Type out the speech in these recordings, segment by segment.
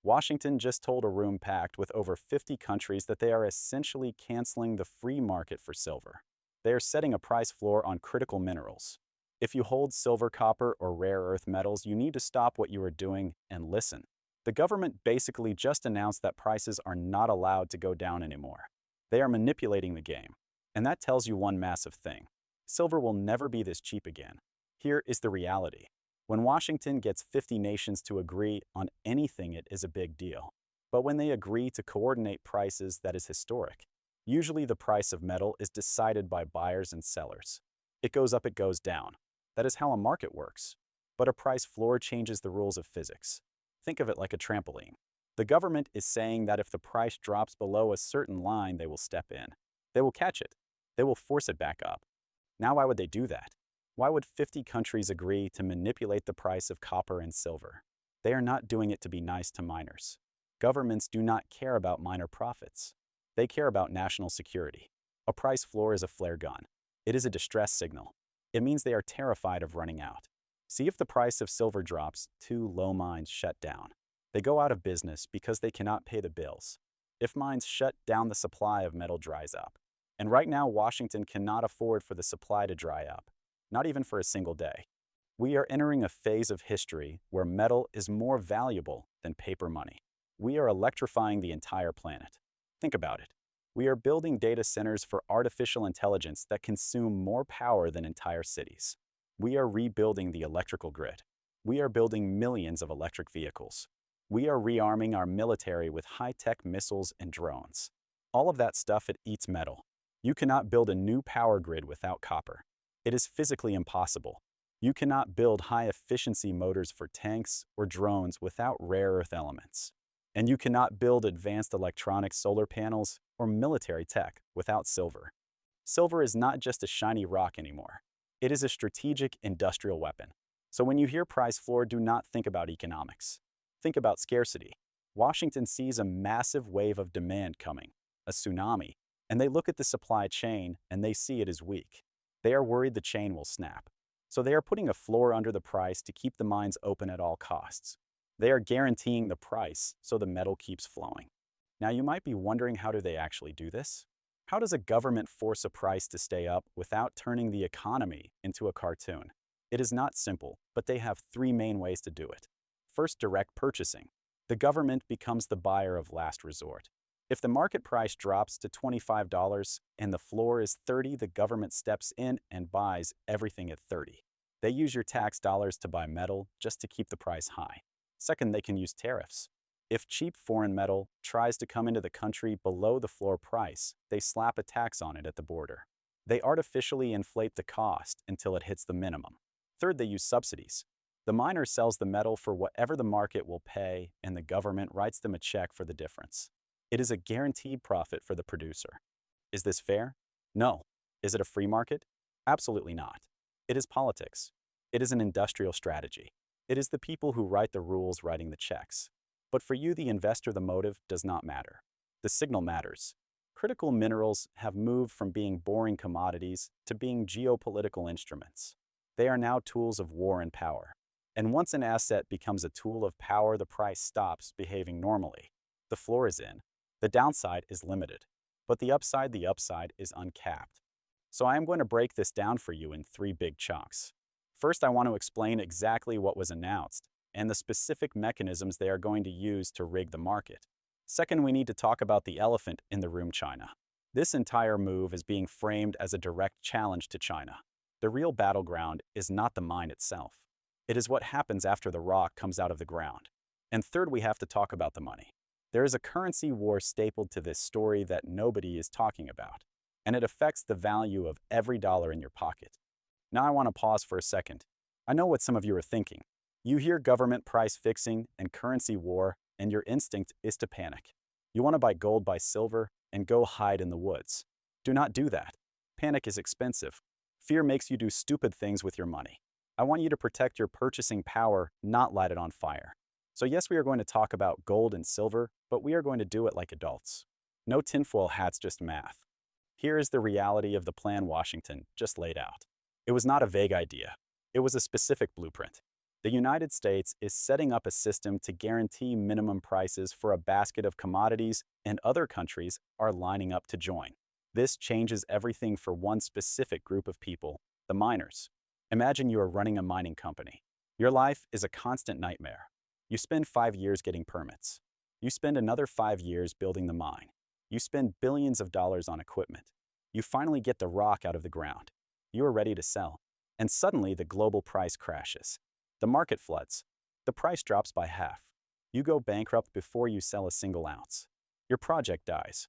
Washington just told a room packed with over 50 countries that they are essentially canceling the free market for silver. They are setting a price floor on critical minerals. If you hold silver, copper, or rare earth metals, you need to stop what you are doing and listen. The government basically just announced that prices are not allowed to go down anymore. They are manipulating the game. And that tells you one massive thing. Silver will never be this cheap again. Here is the reality. When Washington gets 50 nations to agree on anything, it is a big deal. But when they agree to coordinate prices, that is historic. Usually the price of metal is decided by buyers and sellers. It goes up, it goes down. That is how a market works. But a price floor changes the rules of physics. Think of it like a trampoline. The government is saying that if the price drops below a certain line, they will step in. They will catch it. They will force it back up. Now, why would they do that? Why would 50 countries agree to manipulate the price of copper and silver? They are not doing it to be nice to miners. Governments do not care about miner profits. They care about national security. A price floor is a flare gun. It is a distress signal. It means they are terrified of running out. See, if the price of silver drops, 2 low mines shut down. They go out of business because they cannot pay the bills. If mines shut down, the supply of metal dries up. And right now, Washington cannot afford for the supply to dry up, not even for a single day. We are entering a phase of history where metal is more valuable than paper money. We are electrifying the entire planet. Think about it. We are building data centers for artificial intelligence that consume more power than entire cities. We are rebuilding the electrical grid. We are building millions of electric vehicles. We are rearming our military with high-tech missiles and drones. All of that stuff, it eats metal. You cannot build a new power grid without copper. It is physically impossible. You cannot build high-efficiency motors for tanks or drones without rare earth elements. And you cannot build advanced electronic solar panels or military tech without silver. Silver is not just a shiny rock anymore. It is a strategic industrial weapon. So when you hear price floor, do not think about economics. Think about scarcity. Washington sees a massive wave of demand coming, a tsunami, and they look at the supply chain and they see it is weak. They are worried the chain will snap. So they are putting a floor under the price to keep the mines open at all costs. They are guaranteeing the price so the metal keeps flowing. Now you might be wondering, how do they actually do this? How does a government force a price to stay up without turning the economy into a cartoon? It is not simple, but they have 3 main ways to do it. First, direct purchasing. The government becomes the buyer of last resort. If the market price drops to $25 and the floor is $30, the government steps in and buys everything at $30. They use your tax dollars to buy metal just to keep the price high. Second, they can use tariffs. If cheap foreign metal tries to come into the country below the floor price, they slap a tax on it at the border. They artificially inflate the cost until it hits the minimum. Third, they use subsidies. The miner sells the metal for whatever the market will pay, and the government writes them a check for the difference. It is a guaranteed profit for the producer. Is this fair? No. Is it a free market? Absolutely not. It is politics. It is an industrial strategy. It is the people who write the rules writing the checks. But for you, the investor, the motive does not matter. The signal matters. Critical minerals have moved from being boring commodities to being geopolitical instruments. They are now tools of war and power. And once an asset becomes a tool of power, the price stops behaving normally. The floor is in. The downside is limited. But the upside is uncapped. So I am going to break this down for you in 3 big chunks. First, I want to explain exactly what was announced and the specific mechanisms they are going to use to rig the market. Second, we need to talk about the elephant in the room, China. This entire move is being framed as a direct challenge to China. The real battleground is not the mine itself. It is what happens after the rock comes out of the ground. And third, we have to talk about the money. There is a currency war stapled to this story that nobody is talking about, and it affects the value of every dollar in your pocket. Now I want to pause for a second. I know what some of you are thinking. You hear government price fixing and currency war, and your instinct is to panic. You want to buy gold, buy silver, and go hide in the woods. Do not do that. Panic is expensive. Fear makes you do stupid things with your money. I want you to protect your purchasing power, not light it on fire. So yes, we are going to talk about gold and silver, but we are going to do it like adults. No tinfoil hats, just math. Here is the reality of the plan Washington just laid out. It was not a vague idea. It was a specific blueprint. The United States is setting up a system to guarantee minimum prices for a basket of commodities, and other countries are lining up to join. This changes everything for one specific group of people, the miners. Imagine you are running a mining company. Your life is a constant nightmare. You spend 5 years getting permits. You spend another 5 years building the mine. You spend billions of dollars on equipment. You finally get the rock out of the ground. You are ready to sell. And suddenly the global price crashes. The market floods. The price drops by half. You go bankrupt before you sell a single ounce. Your project dies.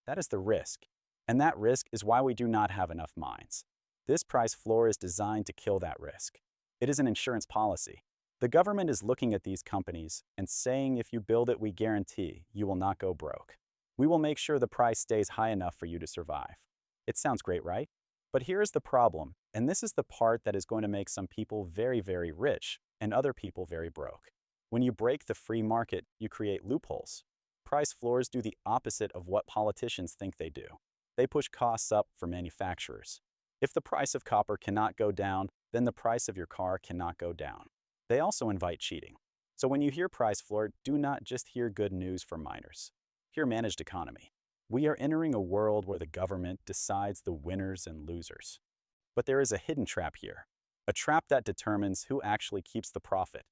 That is the risk. And that risk is why we do not have enough mines. This price floor is designed to kill that risk. It is an insurance policy. The government is looking at these companies and saying, if you build it, we guarantee you will not go broke. We will make sure the price stays high enough for you to survive. It sounds great, right? But here is the problem, and this is the part that is going to make some people very, very rich and other people very broke. When you break the free market, you create loopholes. Price floors do the opposite of what politicians think they do. They push costs up for manufacturers. If the price of copper cannot go down, then the price of your car cannot go down. They also invite cheating. So when you hear price floor, do not just hear good news for miners. Hear managed economy. We are entering a world where the government decides the winners and losers. But there is a hidden trap here. A trap that determines who actually keeps the profit.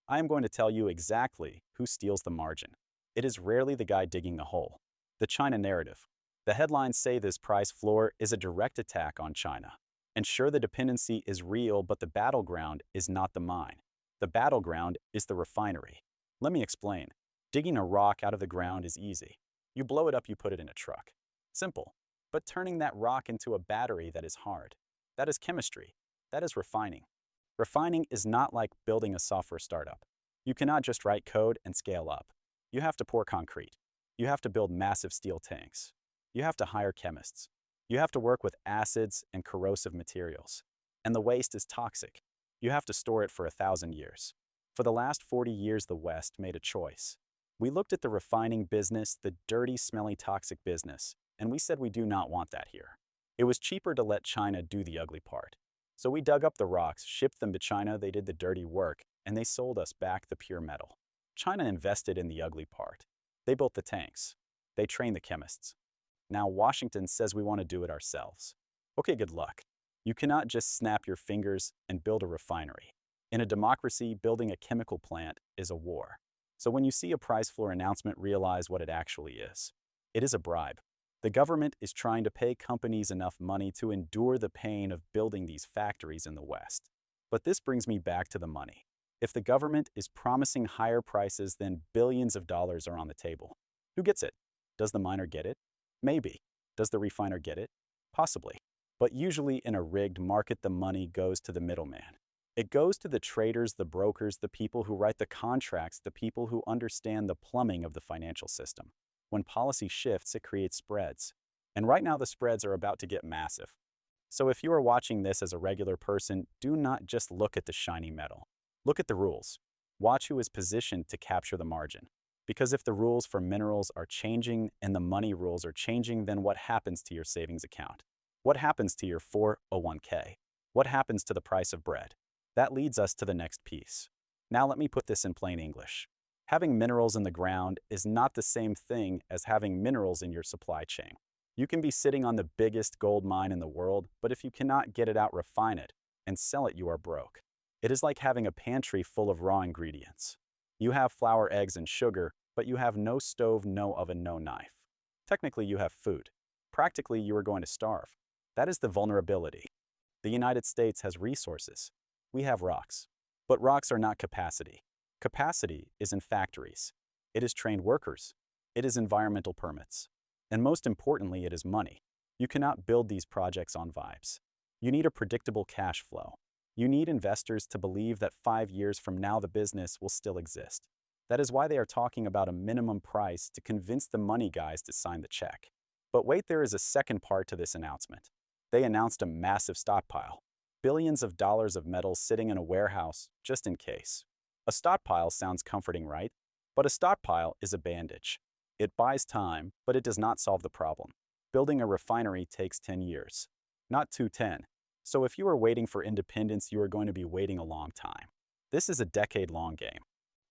I am going to tell you exactly who steals the margin. It is rarely the guy digging a hole. The China narrative. The headlines say this price floor is a direct attack on China. And sure, the dependency is real, but the battleground is not the mine. The battleground is the refinery. Let me explain. Digging a rock out of the ground is easy. You blow it up, you put it in a truck. Simple. But turning that rock into a battery, that is hard. That is chemistry. That is refining. Refining is not like building a software startup. You cannot just write code and scale up. You have to pour concrete. You have to build massive steel tanks. You have to hire chemists. You have to work with acids and corrosive materials. And the waste is toxic. You have to store it for 1,000 years. For the last 40 years, the West made a choice. We looked at the refining business, the dirty, smelly, toxic business, and we said we do not want that here. It was cheaper to let China do the ugly part. So we dug up the rocks, shipped them to China, they did the dirty work, and they sold us back the pure metal. China invested in the ugly part. They built the tanks. They trained the chemists. Now Washington says we want to do it ourselves. Okay, good luck. You cannot just snap your fingers and build a refinery. In a democracy, building a chemical plant is a war. So when you see a price floor announcement, realize what it actually is. It is a bribe. The government is trying to pay companies enough money to endure the pain of building these factories in the West. But this brings me back to the money. If the government is promising higher prices, then billions of dollars are on the table. Who gets it? Does the miner get it? Maybe. Does the refiner get it? Possibly. But usually in a rigged market, the money goes to the middleman. It goes to the traders, the brokers, the people who write the contracts, the people who understand the plumbing of the financial system. When policy shifts, it creates spreads. And right now the spreads are about to get massive. So if you are watching this as a regular person, do not just look at the shiny metal. Look at the rules. Watch who is positioned to capture the margin. Because if the rules for minerals are changing and the money rules are changing, then what happens to your savings account? What happens to your 401k? What happens to the price of bread? That leads us to the next piece. Now let me put this in plain English. Having minerals in the ground is not the same thing as having minerals in your supply chain. You can be sitting on the biggest gold mine in the world, but if you cannot get it out, refine it, and sell it, you are broke. It is like having a pantry full of raw ingredients. You have flour, eggs, and sugar, but you have no stove, no oven, no knife. Technically, you have food. Practically, you are going to starve. That is the vulnerability. The United States has resources. We have rocks. But rocks are not capacity. Capacity is in factories. It is trained workers. It is environmental permits. And most importantly, it is money. You cannot build these projects on vibes. You need a predictable cash flow. You need investors to believe that 5 years from now the business will still exist. That is why they are talking about a minimum price to convince the money guys to sign the check. But wait, there is a second part to this announcement. They announced a massive stockpile. Billions of dollars of metal sitting in a warehouse, just in case. A stockpile sounds comforting, right? But a stockpile is a bandage. It buys time, but it does not solve the problem. Building a refinery takes 10 years, not 210. So if you are waiting for independence, you are going to be waiting a long time. This is a decade-long game.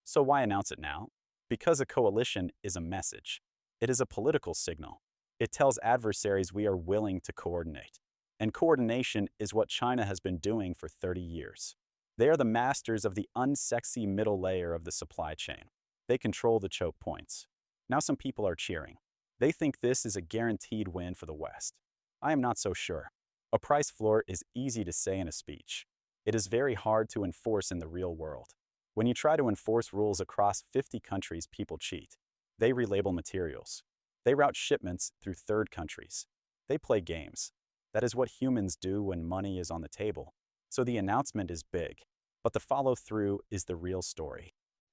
So why announce it now? Because a coalition is a message. It is a political signal. It tells adversaries we are willing to coordinate. And coordination is what China has been doing for 30 years. They are the masters of the unsexy middle layer of the supply chain. They control the choke points. Now some people are cheering. They think this is a guaranteed win for the West. I am not so sure. A price floor is easy to say in a speech. It is very hard to enforce in the real world. When you try to enforce rules across 50 countries, people cheat. They relabel materials. They route shipments through third countries. They play games. That is what humans do when money is on the table. So the announcement is big, but the follow-through is the real story.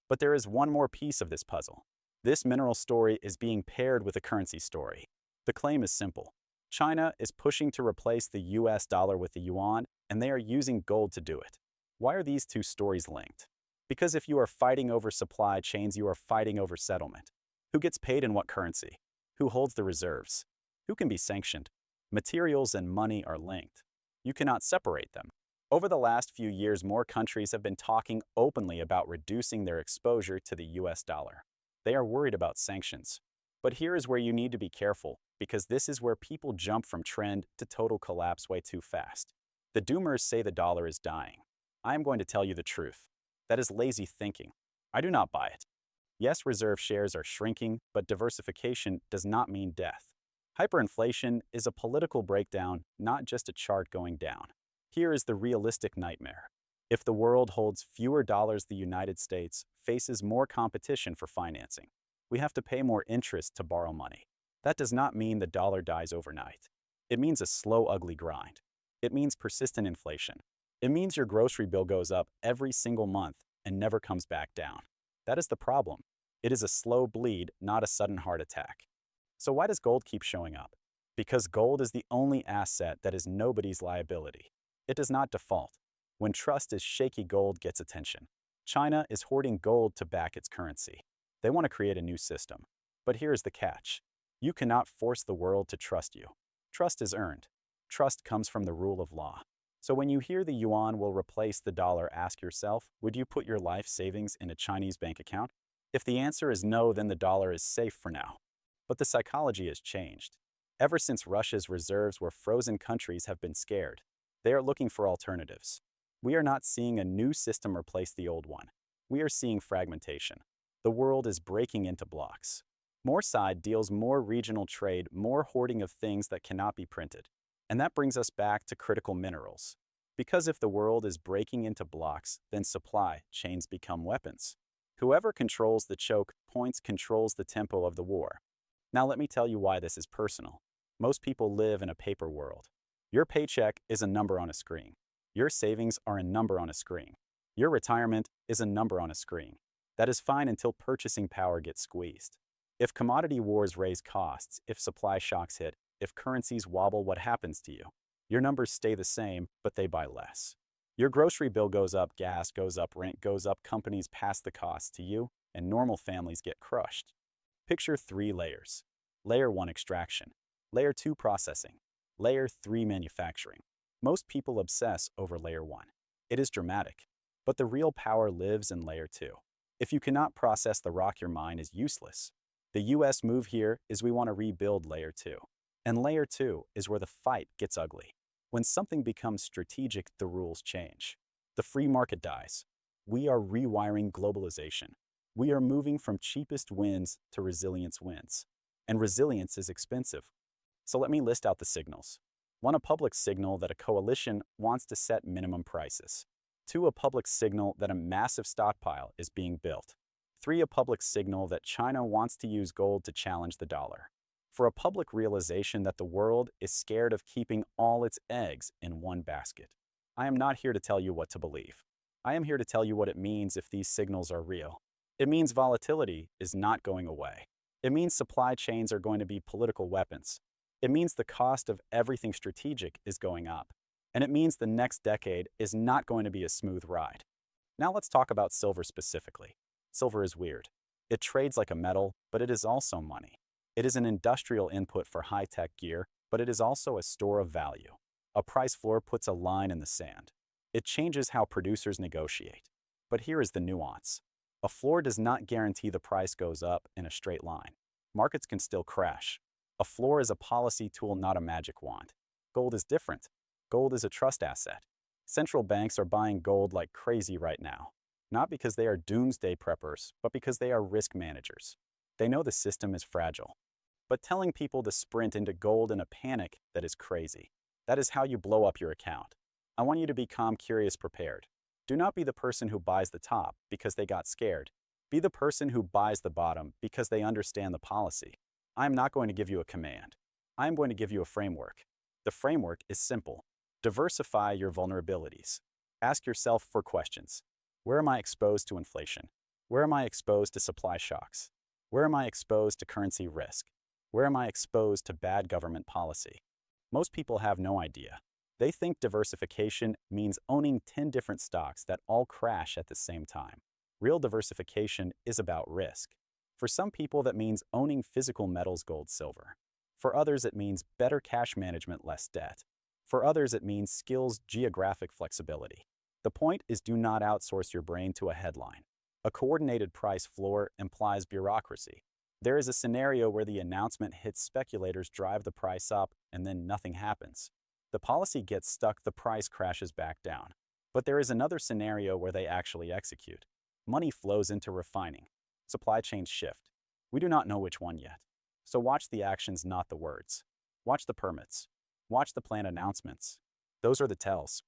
But there is one more piece of this puzzle. This mineral story is being paired with a currency story. The claim is simple. China is pushing to replace the US dollar with the yuan, and they are using gold to do it. Why are these two stories linked? Because if you are fighting over supply chains, you are fighting over settlement. Who gets paid in what currency? Who holds the reserves? Who can be sanctioned? Materials and money are linked. You cannot separate them. Over the last few years, more countries have been talking openly about reducing their exposure to the US dollar. They are worried about sanctions. But here is where you need to be careful, because this is where people jump from trend to total collapse way too fast. The doomers say the dollar is dying. I am going to tell you the truth. That is lazy thinking. I do not buy it. Yes, reserve shares are shrinking, but diversification does not mean death. Hyperinflation is a political breakdown, not just a chart going down. Here is the realistic nightmare. If the world holds fewer dollars, the United States faces more competition for financing. We have to pay more interest to borrow money. That does not mean the dollar dies overnight. It means a slow, ugly grind. It means persistent inflation. It means your grocery bill goes up every single month and never comes back down. That is the problem. It is a slow bleed, not a sudden heart attack. So why does gold keep showing up? Because gold is the only asset that is nobody's liability. It does not default. When trust is shaky, gold gets attention. China is hoarding gold to back its currency. They want to create a new system. But here is the catch. You cannot force the world to trust you. Trust is earned. Trust comes from the rule of law. So when you hear the yuan will replace the dollar, ask yourself, would you put your life savings in a Chinese bank account? If the answer is no, then the dollar is safe for now. But the psychology has changed. Ever since Russia's reserves were frozen, countries have been scared. They are looking for alternatives. We are not seeing a new system replace the old one. We are seeing fragmentation. The world is breaking into blocks. More side deals, more regional trade, more hoarding of things that cannot be printed. And that brings us back to critical minerals. Because if the world is breaking into blocks, then supply chains become weapons. Whoever controls the choke points controls the tempo of the war. Now let me tell you why this is personal. Most people live in a paper world. Your paycheck is a number on a screen. Your savings are a number on a screen. Your retirement is a number on a screen. That is fine until purchasing power gets squeezed. If commodity wars raise costs, if supply shocks hit, if currencies wobble, what happens to you? Your numbers stay the same, but they buy less. Your grocery bill goes up, gas goes up, rent goes up, companies pass the costs to you, and normal families get crushed. Picture 3 layers. Layer 1, extraction. Layer 2, processing. Layer 3, manufacturing. Most people obsess over layer 1. It is dramatic. But the real power lives in layer 2. If you cannot process the rock, your mine is useless. The US move here is we want to rebuild layer 2. And layer 2 is where the fight gets ugly. When something becomes strategic, the rules change. The free market dies. We are rewiring globalization. We are moving from cheapest wins to resilience wins. And resilience is expensive. So let me list out the signals. 1, a public signal that a coalition wants to set minimum prices. 2, a public signal that a massive stockpile is being built. 3, a public signal that China wants to use gold to challenge the dollar. 4, a public realization that the world is scared of keeping all its eggs in one basket. I am not here to tell you what to believe. I am here to tell you what it means if these signals are real. It means volatility is not going away. It means supply chains are going to be political weapons. It means the cost of everything strategic is going up. And it means the next decade is not going to be a smooth ride. Now let's talk about silver specifically. Silver is weird. It trades like a metal, but it is also money. It is an industrial input for high-tech gear, but it is also a store of value. A price floor puts a line in the sand. It changes how producers negotiate. But here is the nuance. A floor does not guarantee the price goes up in a straight line. Markets can still crash. A floor is a policy tool, not a magic wand. Gold is different. Gold is a trust asset. Central banks are buying gold like crazy right now, not because they are doomsday preppers, but because they are risk managers. They know the system is fragile. But telling people to sprint into gold in a panic, that is crazy. That is how you blow up your account. I want you to be calm, curious, prepared. Do not be the person who buys the top because they got scared. Be the person who buys the bottom because they understand the policy. I am not going to give you a command. I am going to give you a framework. The framework is simple. Diversify your vulnerabilities. Ask yourself 4 questions. Where am I exposed to inflation? Where am I exposed to supply shocks? Where am I exposed to currency risk? Where am I exposed to bad government policy? Most people have no idea. They think diversification means owning 10 different stocks that all crash at the same time. Real diversification is about risk. For some people, that means owning physical metals, gold, silver. For others, it means better cash management, less debt. For others, it means skills, geographic flexibility. The point is, do not outsource your brain to a headline. A coordinated price floor implies bureaucracy. There is a scenario where the announcement hits speculators, drive the price up, and then nothing happens. The policy gets stuck, the price crashes back down. But there is another scenario where they actually execute. Money flows into refining. Supply chains shift. We do not know which one yet. So watch the actions, not the words. Watch the permits. Watch the plan announcements. Those are the tells.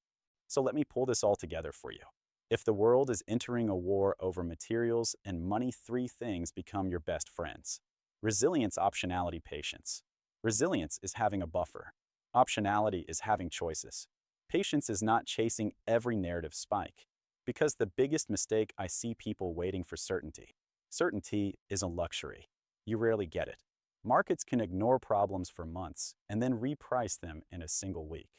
So let me pull this all together for you. If the world is entering a war over materials and money, 3 things become your best friends. Resilience, optionality, patience. Resilience is having a buffer. Optionality is having choices. Patience is not chasing every narrative spike. Because the biggest mistake, I see people waiting for certainty. Certainty is a luxury. You rarely get it. Markets can ignore problems for months and then reprice them in a single week.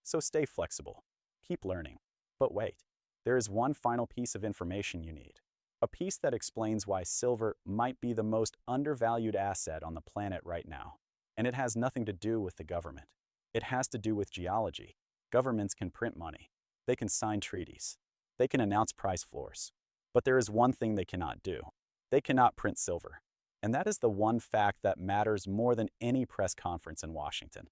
So stay flexible. Keep learning. But wait, there is one final piece of information you need. A piece that explains why silver might be the most undervalued asset on the planet right now. And it has nothing to do with the government. It has to do with geology. Governments can print money. They can sign treaties. They can announce price floors. But there is one thing they cannot do. They cannot print silver. And that is the one fact that matters more than any press conference in Washington.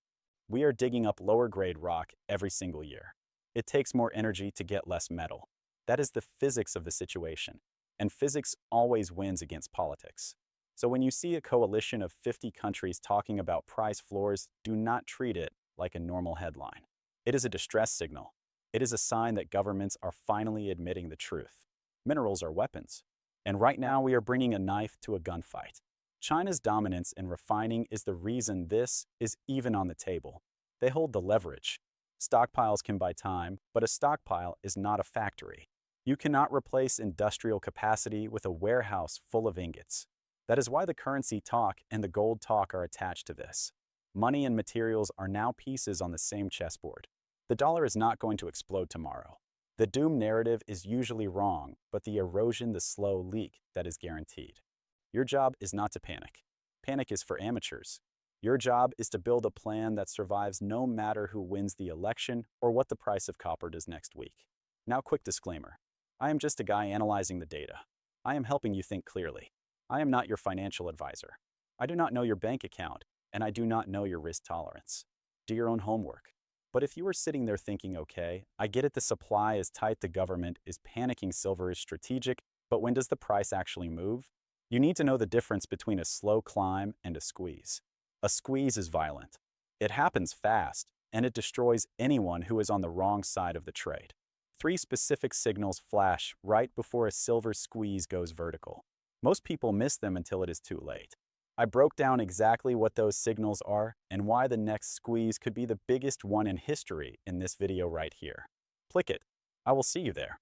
We are digging up lower grade rock every single year. It takes more energy to get less metal. That is the physics of the situation. And physics always wins against politics. So when you see a coalition of 50 countries talking about price floors, do not treat it like a normal headline. It is a distress signal. It is a sign that governments are finally admitting the truth. Minerals are weapons. And right now we are bringing a knife to a gunfight. China's dominance in refining is the reason this is even on the table. They hold the leverage. Stockpiles can buy time, but a stockpile is not a factory. You cannot replace industrial capacity with a warehouse full of ingots. That is why the currency talk and the gold talk are attached to this. Money and materials are now pieces on the same chessboard. The dollar is not going to explode tomorrow. The doom narrative is usually wrong, but the erosion, the slow leak, that is guaranteed. Your job is not to panic. Panic is for amateurs. Your job is to build a plan that survives no matter who wins the election or what the price of copper does next week. Now, quick disclaimer. I am just a guy analyzing the data. I am helping you think clearly. I am not your financial advisor. I do not know your bank account, and I do not know your risk tolerance. Do your own homework. But if you are sitting there thinking, okay, I get it, the supply is tight, the government is panicking, silver is strategic, but when does the price actually move? You need to know the difference between a slow climb and a squeeze. A squeeze is violent. It happens fast, and it destroys anyone who is on the wrong side of the trade. 3 specific signals flash right before a silver squeeze goes vertical. Most people miss them until it is too late. I broke down exactly what those signals are and why the next squeeze could be the biggest one in history in this video right here. Click it. I will see you there.